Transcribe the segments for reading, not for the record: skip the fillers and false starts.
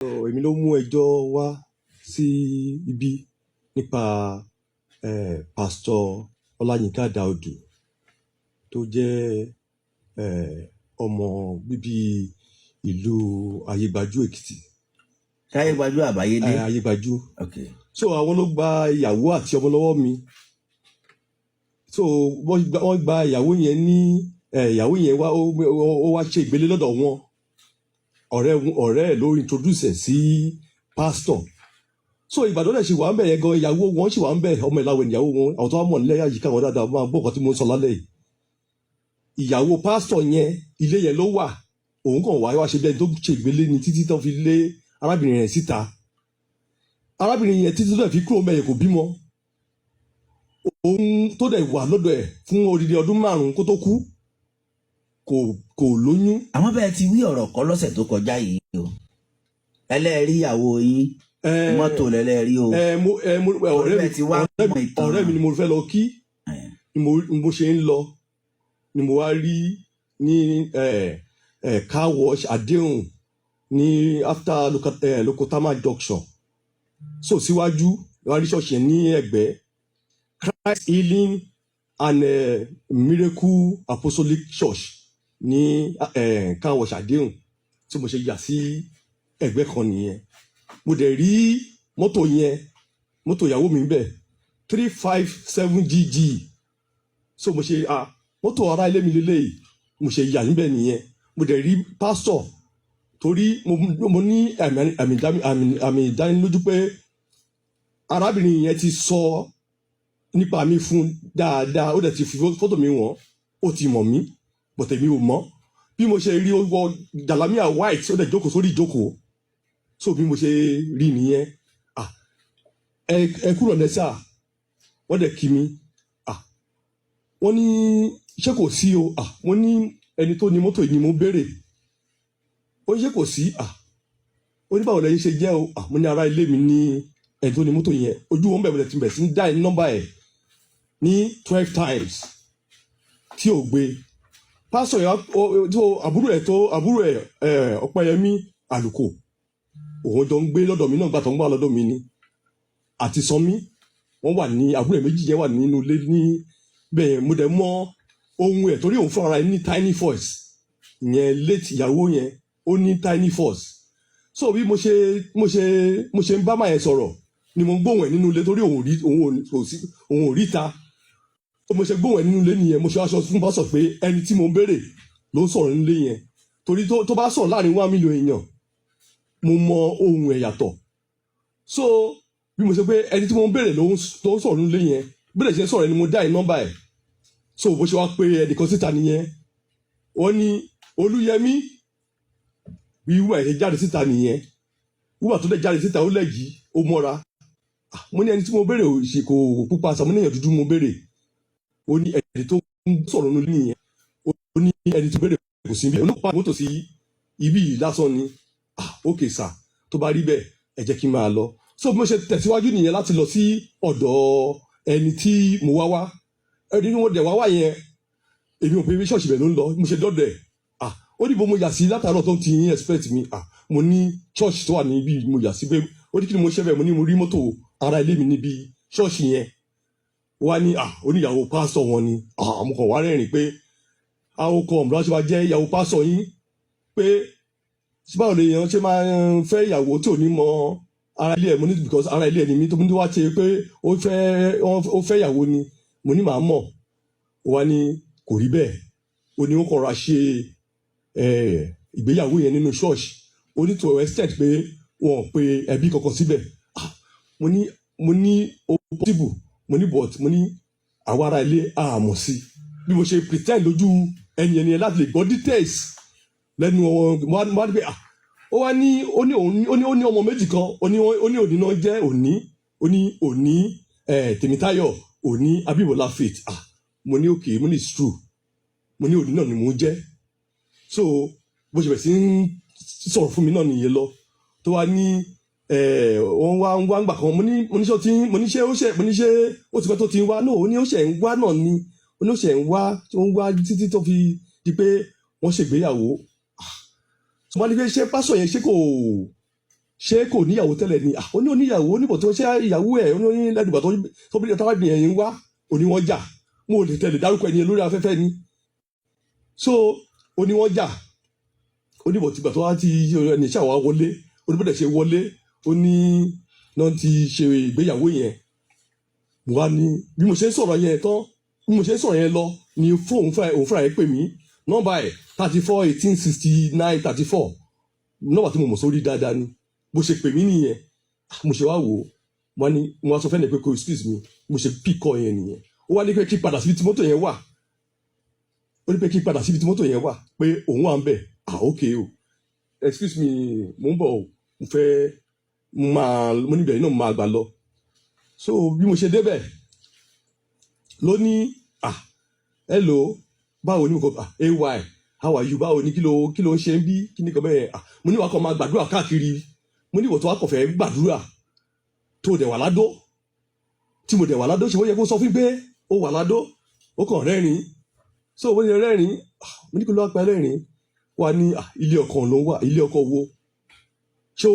èmi ló mú ẹjọ́ wá sí ibi nípa pásítọ̀ Ọláyínká Dáúdù tó jẹ́ ọmọ bíbí ìlú Ayégbájú Èkìtì. Ayégbájú àbáyédé. Ayégbájú. Okay. So àwọn ló gba ìyàwó àti ọmọ lọ́wọ́ mi. So wọ́n gba ìyàwó yẹn ní ìyàwó yẹn wá ó wá ṣe ìgbélé lọ́dọ̀ wọn. ọ̀rẹ́ ẹ̀ ló introduce ẹ̀ sí pastor. So Ìbàdàn náà ṣì wà ń bẹ̀ yẹn gan, ìyàwó wọn ṣì wà ń bẹ̀, ọmọ ìlàwọ̀ ìyàwó wọn, àwọn tó wà mọ̀ nílẹ̀ àyíká wọn dáadáa máa gbọ́ nǹkan tí mo ń sọ lálẹ́ yìí. Ìyàwó pastor yẹn ilé yẹn ló wà, òun kàn wá ṣe bí ẹni tó ṣe ìgbélé ni títí tó fi lé arábìnrin yẹn síta. Arábìnrin yẹn títí tó dẹ̀ fi kúrò mẹ́yẹ kò bímọ. Òun tó dẹ̀ wà lọ́dọ̀ ẹ̀ fún odidi ọdún 5 kó tó kú kò lóyún. Àwọn bẹ́ẹ̀ ti wí ọ̀rọ̀ kan lọ́sẹ̀ tó kọjá yìí o. Ẹlẹ́ẹ̀rí ìyàwó yín mọ́tò lẹ́lẹ́ẹ̀rí o. ọ̀rẹ́ mi ni mo fẹ́ lọ kí ni mo ṣe ń lọ ni mo wá rí ní car wash Àdéhùn ní after Lokotama junction. So síwájú wá rí ṣọ́ọ̀ṣì ní ẹ̀gbẹ́ Christ Healing and Miracle Apostolic Church ní car wash Àdéhùn tí mo ṣe yà sí ẹ̀gbẹ́ kan nìyẹn. Mo dẹ̀ rí mọ́tò ìyàwó mi bẹ̀ 357GG. So mo ṣe mọ́tò ará ilé mi lélẹ́yìí, mo ṣe yà níbẹ̀ nìyẹn. Mo dẹ̀ rí pásítọ̀ torí mo ní àmì ìdánilójú pé arábìnrin yẹn ti sọ nípa mi fún dáadáa, ó dẹ̀ ti fi fọ́tò mi wọ̀n, ó ti mọ̀ mí bọ̀tẹ̀ mi ò mọ̀. Bí mo ṣe rí ó wọ jàlámíà white, ó dẹ̀ jókòó sórí ìjókòó. So bí mo ṣe rí nìyẹn, ẹ kúrò lẹ́sà, wọ́n dẹ̀ kí mi, wọ́n ní ṣé kò sí o, wọ́n ní ẹni tó ní mọ́tò yìí ni mo béèrè, ó ní ṣé kò sí, ó ní báwo lẹ́yìn ṣe jẹ́ o, mo ní ará ilé mi ní ẹni tó ní mọ́tò yẹn. Ojú wọn bẹ̀rẹ̀ ti bẹ̀rẹ̀ sí ń dá ẹni nọ́mbà ẹ̀ ní 12 times tí ò gbé. Pásítọ̀ yẹn tó àbúrò ẹ̀ Ọpẹ́yẹmí Àlùkò, òun jọ ń gbé lọ́dọ̀ mi náà gbà tó ń gbà lọ́dọ̀ mi ni, àti Sanmi wọ́n wà ní àbúrò ẹ̀ méjì yẹn wà nínú ilé ní bẹ́ẹ̀. Mo dẹ̀ mọ ohun ẹ̀ torí òun fúnra ẹ̀ ní tiny voice, ìyẹn late ìyàwó yẹn ó ní tiny voice. So bí mo ṣe ń bá máa yẹn sọ̀rọ̀ ni mo ń gbóhùn ẹ̀ nínú ilé torí òun ò ríta. Mo ṣe gbóhùn ẹ̀ nínú ilé nìyẹn, mo ṣe aṣọ fún pásọ̀ pé ẹni tí mo ń béèrè ló ń sọ̀rọ̀ nílé yẹn, torí tó bá sọ̀rọ̀ láàrin 1 million èèyàn mo mọ ohun ẹ̀ yàtọ̀. So bí mo ṣe pé ẹni tí mo ń béèrè ló ń sọ̀rọ̀ nílé yẹn, bẹ́ẹ̀ ṣe sọ̀rọ̀ ẹni mo dá ẹ̀ nọ́mbà ẹ̀. So bó ṣe wá pé ẹnìkan síta nìyẹn, wọ́n ní Olúyẹmí, bí wúwà ẹ̀ jáde síta nìyẹn. Wúwà tó dẹ̀ jáde síta ó lẹ́jì ó mọ́ra. Mo ní ẹni tí mo béèrè ṣe kò pupa sàmú ní èèyàn dúdú mo béèrè. Ó ní ẹni tó ń sọ̀rọ̀ nílé nìyẹn, ó ní ẹni tó béèrè kò sí ibi onípa mọ́tò sí ibi lásán ni. Okay sir, tó bá rí bẹ́ẹ̀ ẹ jẹ́ kí n máa lọ. So bí mo ṣe tẹ̀síwájú nìyẹn láti lọ sí ọ̀dọ̀ ẹni tí mo wá ẹni tí mo dẹ̀ wá yẹn, èmi ò pé ṣọ́ọ̀ṣì bẹ̀ ló ń lọ. Mo ṣe dọ́dọ̀ ẹ̀, ó ní bó mo yà sí látàárọ̀ tó ti yín expect mi. Mo ní ṣọ́ọ̀ṣì tó wà níbí mo yà sí pé ó ní kí ni mo ṣe bẹ́ẹ̀, mo ní mo rí mọ́tò ara ilé mi níbi ṣọ́ọ̀ṣì yẹn. Wá ní oníyàwó pásítọ̀ wọn ni. Mo kàn wá rẹ́rìn pé àwọn kan ọ̀mùdá ṣe máa jẹ́ ìyàwó pásítọ̀ yín, pé báwo lè yàn ṣe máa fẹ́ ìyàwó tí ò ní mọ ara ilé ẹ̀. Mo ní because ara ilé ẹ̀ ni mi tó ní wá ṣe pé ó fẹ́ ìyàwó ni mo ní màá mọ̀. Wá ní kò rí bẹ́ẹ̀, ó ní ó kàn ra ṣe ìgbéyàwó yẹn nínú ṣọ́ọ̀ṣì. Ó ní to extent pé wọn ò pe ẹbí kankan síbẹ̀. Mo ní o possible, mo ní but mo ní àwọn ará ilé àmọ̀ sí. Bí mo ṣe pretend lójú ẹni láti lè gbọ́ details lẹ́nu wọn wá pé ó wá ní ọmọ méjì kan, ó ní òní náà jẹ́ òní Tèmítáyọ̀, òní Abímbọ́lá Faith. Mo ní okay, mo ní it's true, mo ní òní náà ni mo jẹ́. So bó ṣe bẹ̀ sí ń sọ̀rọ̀ fún mi náà nìyẹn lọ, tó wá ní wọ́n wá ń gbà kan. Mo ní ṣé ó ti pẹ́ tó ti ń wá. No, ó ní ó ṣe ń wá náà ni, ó ní ó ṣe ń wá títí tó fi di pé wọ́n ṣègbéyàwó. So wọ́n ní pé ṣé pásọ̀ yẹn ṣé ṣé kò níyàwó tẹ́lẹ̀ ni ó ní oníyàwó oníbọ̀ tó ṣe ìyàwó ẹ̀ ó ní lẹ́dùgbà tó bí tábàbí ẹ̀yìn wá ó ní wọ́n jà mo lè tẹ̀lé dárúkọ ẹni lórí afẹ́fẹ́ ni so ó ní wọ́n jà oníbọ̀ tìgbà tó wá ti ẹni ṣàwá wọlé oníbọ̀dẹ̀ ṣe wọlé ó ní náà ti ṣe ìgbéyàwó yẹn mo wá ní bí mo ṣe ń sọ̀rọ̀ yẹn tán bí mo ṣe ń sọ̀rọ̀ yẹn lọ ni òun fúnra yẹn pè mí nọ́mbà ẹ̀ 34 18 69 34 nọ́mbà tí mo mọ̀ sórí dáadáa ni bó ṣe pè mí nìyẹn mo ṣe wá wò ó mo wá sọ fẹ́ni pé kò excuse me mo ṣe píkọ yẹn nìyẹn ó wá ní pé kí padà síbi tí mọ́tò yẹn wà ó ní pé kí padà síbi tí mọ́tò yẹn wà pé òun wà ń bẹ̀ ok o excuse me mo ń bọ̀ o mo fẹ́ mo níbẹ̀ náà mo máa gbà lọ so bí mo ṣe débẹ̀ ló ní hello báwo ni mo kọ ay how are you báwo ni kí ló ń ṣe ń bí kí ni kan bẹ́ẹ̀ mo ní wàá kọ́ máa gbàdúrà káàkiri mo ní ìwọ̀ tó wá kọ̀ fẹ́ gbàdúrà tó dẹ̀ wà ládó tí mo dẹ̀ wà ládó ṣe wọ́n yẹ kó sọ fún pé ó wà ládó ó kàn rẹ́rìn so wọ́n yẹ rẹ́rìn mo ní kí ló wá pa rẹ́rìn wà ní ilé ọkọ ló ń wà ilé ọkọ wo ṣé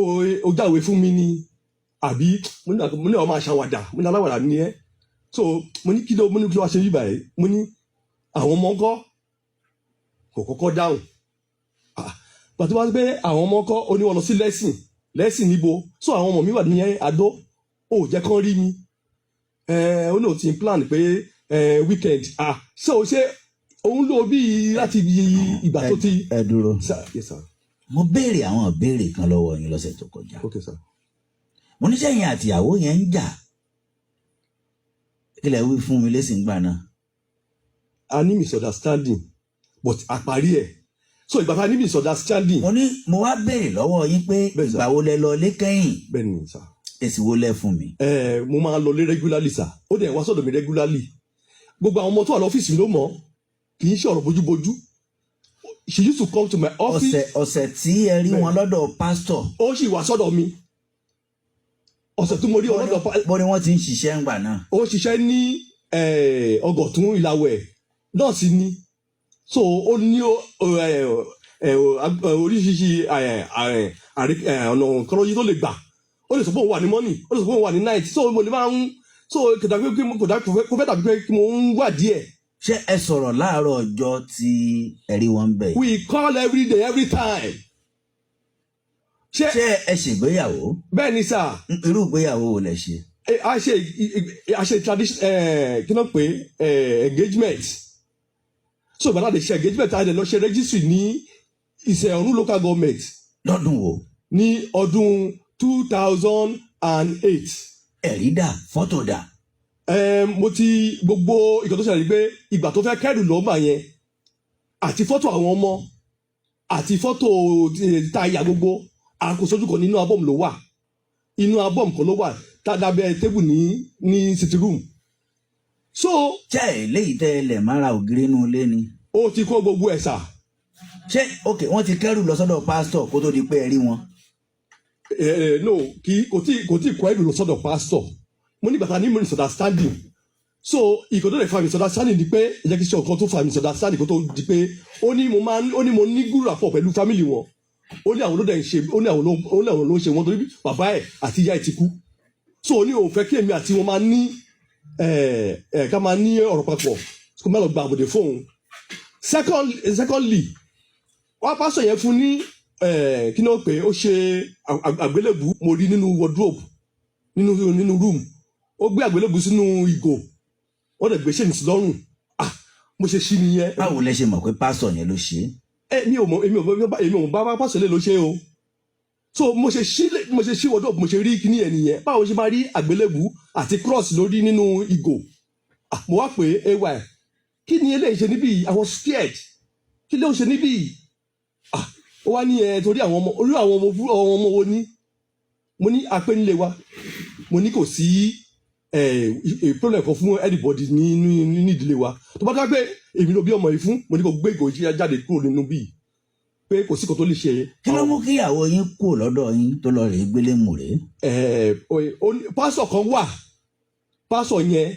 o jáwé fún mi ni àbí mo ní ọ máa ṣàwàdà mo ní aláwàdà ni ẹ so mo ní kí ló wá ṣe yíba ẹ mo ní àwọn ọmọ ńkọ́ kò kọ́kọ́ dáhùn pàtó wá pé àwọn ọmọ ńkọ́ ó ní wọn lọ sí lẹ́sìn níbo so àwọn ọmọ mi wà ní Adó ó jẹ́ kán rí mi ó náà ti plan pé weekend ṣé òun lò bí láti ìgbà tó ti. ẹ dúró yes sir. mo béèrè àwọn ìbéèrè kan lọ́wọ́ yín lọ́sẹ̀ tó kọjá. okay sir. mo ní sẹ́yìn àtìyàwó yẹn ń jà kí lẹ wí fún mi lẹ́sìn gbà náà. a ní misunderstanding but àparí ẹ̀ so ìgbà tá a ní misunderstanding. mo wá béèrè lọ́wọ́ yín pé ìgbà wo lẹ lọ lé kẹ́yìn. bẹ́ẹ̀ ni sir. èsì wo lẹ fún mi. mo máa lọ lé regularly sir ó dẹ̀ wá sọ́dọ̀ mi regularly gbogbo àwọn ọmọ tó wà lọ́fíìsì ló mọ̀ kì í ṣe ọ̀rọ̀ bójúbójú she used to come to my office. ọ̀sẹ̀ tí ẹ rí wọn lọ́dọ̀ pastor. ó sì wá sọ́dọ̀ mi ọ̀sẹ̀ tó mo rí wọn lọ́dọ̀ pastor. bó ni wọ́n ti ń ṣiṣẹ́ ńgbà náà. ó ṣiṣẹ́ ní ọgọ̀tún ìlàwẹ̀ nọ́ọ̀sì ni so ó ní oríṣiríṣi ọ̀nà kọ́lọ́yí tó lè gbà ó lè sọ pé òun wà ní morning ó lè sọ pé òun wà ní night so mo lè máa ń so kò fẹ́ dàbí pé mo ń wà díẹ̀. ṣé ẹ sọ̀rọ̀ láàárọ̀ ọjọ́ tí ẹ rí wọn bẹ̀. we call every day every time. ṣé ẹ ṣègbéyàwó. bẹ́ẹ̀ ni sà. irú ìgbéyàwó wo lẹ ṣe. a ṣe tradition kí ló pé engagement so gbàdá lè ṣe engagement a lè lọ ṣe registry ní Ìṣẹ̀ọ̀run local government. lọ́dún wo. ní ọdún 2008. ẹ̀rí dà fọ́tò dà. mo ti gbogbo ìkan tó ṣẹlẹ̀ pé ìgbà tó fẹ́ kẹ́rù lọ́gbà yẹn àti fọ́tò àwọn ọmọ àti fọ́tò táyà gbogbo àkósojú kan nínú album ló wà inú album kan ló wà dábẹ́ tébù ní city room. so. ṣé eléyìí tẹ ẹ lẹ̀ mára ògiri inú ilé ni. ó ti kó gbogbo ẹ̀ sà. ṣé ok wọ́n ti kẹ́rù lọ sọ́dọ̀ pásítọ̀ kó tó di pé ẹ rí wọn. no kò tí kọ́ ẹ̀rù lọ sọ́dọ̀ pásítọ̀ mo ní bàtà ní misunderstanding so ìkọ́ tó lè fa misunderstanding ni pé ẹ jẹ́ kí ṣe ọ̀kan tó fa misunderstanding kó tó di pé ó ní mo ní good rapport pẹ̀lú family wọn ó ní àwọn ló dẹ̀ ń ṣe ó ní àwọn ló ń ṣe wọn torí bàbá ẹ̀ àti ìyá ẹ̀ ti kú so ó ní òun fẹ́ kí èmi àti wọn máa ní ká máa ní ọ̀rọ̀ papọ̀ kó má lọ gba àbòdè fóun secondly wọ́n pásọ̀ yẹn fún ní kí náà pé ó ṣe àgbélébù mo rí nínú wardrobe nínú room ó gbé àgbélébù sínú ìgò wọ́n dẹ̀ gbé ṣéǹsì lọ́rùn mo ṣe ṣí nìyẹn. báwo lẹ ṣe mọ̀ pé pásọ̀ yẹn ló ṣe é. èmi ò bá pásọ̀ lè ló ṣe o so mo ṣe ṣí wardrobe mo ṣe rí kíní ẹ̀ nìyẹn báwo ṣe máa rí àgbélébù àti cross lórí nínú ìgò mo wá pé ay kí ni eléyìí ṣe níbí I was scared kí ló ń ṣe níbí ó wá ní torí àwọn ọmọ wo ní mo ní apẹ́nilé wa mo ní kò sí problem kan fún anybody ní ìdílé wa tó bá dá pé èmi ló bí ọmọ yìí fún mo ní kò gbé ìgò ìjìyà jáde kúrò nínú bíi pé kò sí kan tó lè ṣe. kí ló mú kí ìyàwó yín kúrò lọ́dọ̀ yín tó lọ rèé gbélé mù rèé. pásọ̀ kan wà pásọ̀ yẹn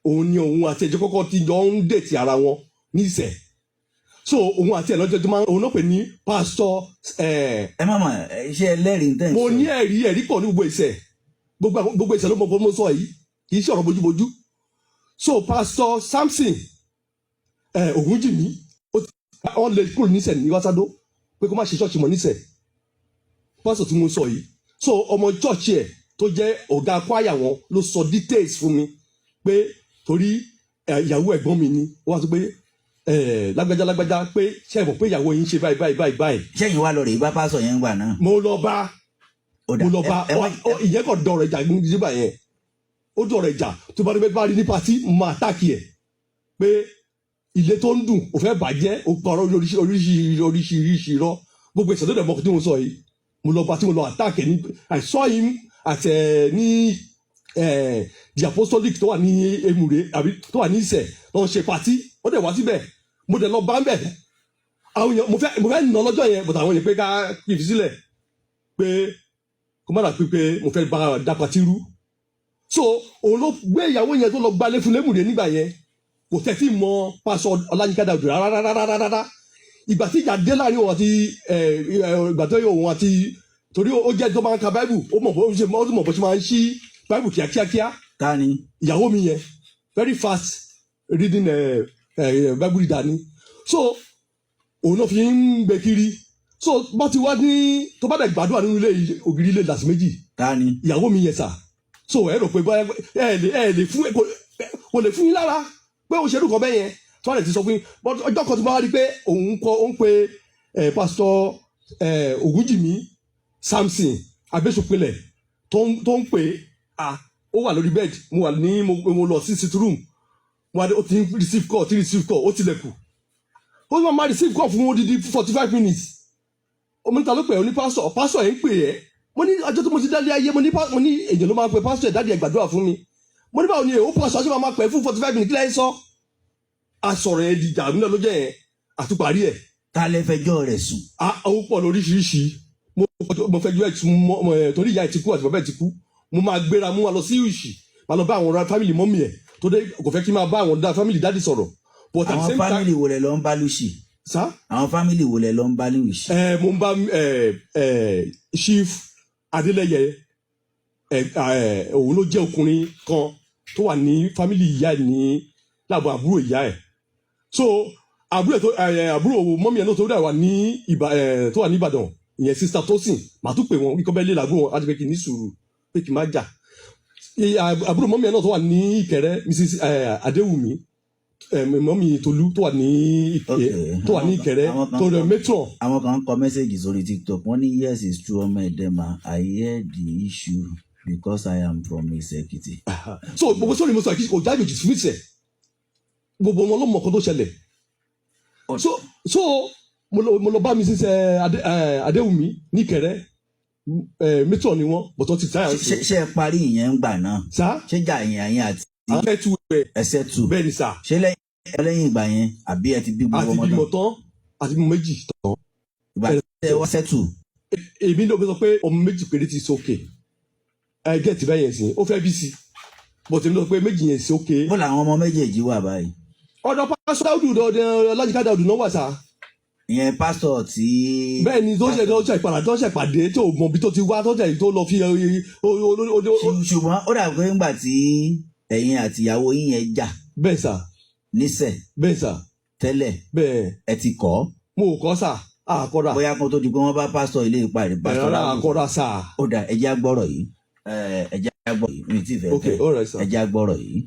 òun ni òun àti ẹ̀jẹ̀ kọ́kọ́ ti jọ ń dètì ara wọn níṣẹ́ so òun àti ẹ̀ lọ́jọ́ tó máa òun náà pè ní pásítọ̀ ẹ má mà ṣe ẹlẹ́rìí tẹ̀. mo ní ẹ̀rí pọ̀ ní gbogbo ìṣẹ̀ ló mọ sọ yìí kì í ṣe ọ̀rọ̀ bójúbójú so pásítọ̀ Samson Ògúnjìmí wọ́n lè kúrò níṣẹ̀ ní wásádó pé kó má ṣe ṣọ́ọ̀ṣì mọ́ níṣẹ̀ pásítọ̀ tí mo sọ yìí so ọmọ chọ́ọ̀chì ẹ̀ tó jẹ́ ọ̀gá kwaya wọn ló sọ details fún mi pé torí ìyàwó ẹ̀gbọ́n mi ni wọ́n á sọ pé lágbájá pé ṣe é mọ̀ pé ìyàwó yín ṣe báyìí. ṣẹ́yìn wá lọ rè é bá pásọ̀ yẹn ń gbà náà. mo lọ bá ìyẹn kò dọ̀rọ̀ ìjà nígbà yẹn ó dọ̀rọ̀ ìjà tó bá rí ní pàtí máa tàkì ẹ̀ pé ilé tó ń dùn ò fẹ́ bàjẹ́ ò parọ́ oríṣiríṣi irọ́ gbogbo ìṣẹ̀lẹ̀ tó dẹ̀ mọ́ tí mo sọ yìí mo lọ bá tí mo lọ attack ẹ̀ ní I saw him at ní the apostolic tó wà ní Emure àbí tó wà ní Ìṣẹ̀ lọ́n ṣe pàtí ó dẹ̀ wá síbẹ̀ mo dẹ̀ lọ bá ń bẹ̀ àwọn èèyàn mo fẹ́ nà lọ́jọ́ yẹn bọ̀dọ̀ àwọn èèyàn pé ká kìí fi sílẹ̀ pé kó má dà pé mo fẹ́ bá dá pàtí rú so òun ló gbé ìyàwó yẹn tó lọ gbalẹ̀ fún Emure nígbà yẹn kò tẹ́tí mọ pásọ Ọláyínká Dáúdù rárá ìgbà tí ìjà dé láàrin òun àti ìgbà tó yẹ òun àti torí ó jẹ́ tó máa ń ka báìbù ó mọ̀ bó ṣe máa ń ṣí báìbù kíákíá. ta ni. ìyàwó mi yẹn very fast reading báìbù reader ni so òun náà fi ń gbé kiri so bó ti wá ní tó bá dẹ̀ gbàdúrà nínú ilé ògiri ilé làsì méjì. ta ni. ìyàwó mi yẹn sà so ẹ rò pé ẹ lè fún kò lè fún yín lára pé òṣèlú kan bẹ́ẹ̀ yẹn tí wọ́n lè ti sọ fún yín ọjọ́ kan tí wọ́n wá rí pé òun pe pásítọ̀ Ògúnjìmí Samson Abésùpilẹ̀ tó ń pè ó wà lórí bed mo lọ sí sit room ó ti receive call ó tilẹ̀kù ó ní máa receive call fún odidi 45 minutes omi ta ló pè ó ní pásítọ̀ yẹn ń pè ẹ́ mo ní ọjọ́ tó mo ti dálé ayé mo ní èèyàn ló máa pe pásítọ̀ ẹ̀ dáàdi ẹ̀ gbàdúrà fún mi mo ní báwo ni ó pọ̀ ṣáṣẹ́ máa pẹ́ fún 45 minutes kílẹ̀ sọ asọ̀rọ̀ yẹn di ìjà nílẹ̀ lọ́jọ́ yẹn àtúparí ẹ̀. ta lẹ fẹjọ́ rẹ̀ sùn. ó pọ̀ lóríṣiríṣi mo fẹjọ́ ẹ̀ tún torí ìyá ẹ̀ ti kú àti bàbá ẹ̀ ti kú mo máa gbéra mo máa lọ sí ìṣì máa lọ bá àwọn ọ̀rọ̀ fámìlì mọ́mì ẹ̀ tó dé kò fẹ́ kí n máa bá àwọn fámìlì dáàdì sọ̀rọ̀. àwọn fámìlì wo lẹ lọ ń bá lùsì. sá. àwọn fámìlì wo lẹ lọ ń bá lùsì. mo ń bá chief Adélẹ́yẹ òun ló jẹ́ ọkùnrin kan tó wà ní fámìlì ìyá ẹ̀ ní láàbọ̀ àbúrò ìyá ẹ̀ so àbúrò mọ́mí ẹ̀ náà tó wà ní Ìbàdàn ìyẹn sista Tósìn màá tún pè wọ́n kíkọ́ bẹ́ẹ̀ lé làbúrò wọn àti pé kì í ní sùúrù pé kì í má jà àbúrò mọ́mí ẹ̀ náà tó wà ní Ìkẹrẹ́ Mrs Adéwùmí mọ́mí Tolú tó wà ní Ìkẹrẹ́ tó rẹ̀ matron. àwọn kan kọ mẹ́sẹ̀gì sórí TikTok wọ́n ní yes it's true ọmọ ẹ̀dẹ́mà I hear the issue because I am from Ìṣẹ̀kìtì. so gbogbo sọ́ni mo sọ àkíyèsí kò jáde jù fún ìṣẹ̀ gbogbo wọn ló mọ̀ kó tó ṣẹlẹ̀ so mo lọ bá mi sísẹ Adéwùmí ní Ìkẹrẹ́ matron ni wọn bọ̀tọ̀ ti táyà sí. ṣe ẹ parí ìyẹn ń gbà náà. sá ṣé jà yẹn àti. ẹsẹ̀ tù bẹ́ẹ̀ ni sá. ṣé lẹ́yìn ìgbà yẹn àbí ẹ ti bí gbogbo ọmọ tán. àti bímọ tán àti bímọ méjì tán. ìgbà tí ẹ wá sẹ́tù. èmi ló fi sọ pé ọmọ méjì péré ti sókè ẹ gẹ́ẹ̀tì bẹ́ẹ̀ yẹn sí ó fẹ́ bí sí bọ̀tẹ̀ mi lọ pé méjì yẹn sí ókè. bó làwọn ọmọ méjèèjì wà báyìí. ọ̀dọ̀ pásítọ̀ Dáúdù Ọláyínká Dáúdù náà wà sá. ìyẹn pásítọ̀ tí. bẹ́ẹ̀ ni tó ṣe ìpàdé tó mọ ibi tó ti wá tó lọ fi. ṣùgbọ́n ó dàbí pé ńgbà tí ẹ̀yin àtìyàwó yín yẹn jà. bẹ́ẹ̀ sà. níṣẹ̀. bẹ́ẹ̀ sà. tẹ́lẹ̀. bẹ́ẹ̀. ẹ ti kọ́. mo kọ́ sà àkọ́dà. bóyá kan tó di pé wọ́n bá pásítọ̀ ilé ìparí. ẹ̀rọ àkọ́dà sà. ó dà ẹjẹ́ agbọ́rọ̀ yìí mi ti fẹ́ tẹ́ ẹjẹ́ agbọ́rọ̀ yìí.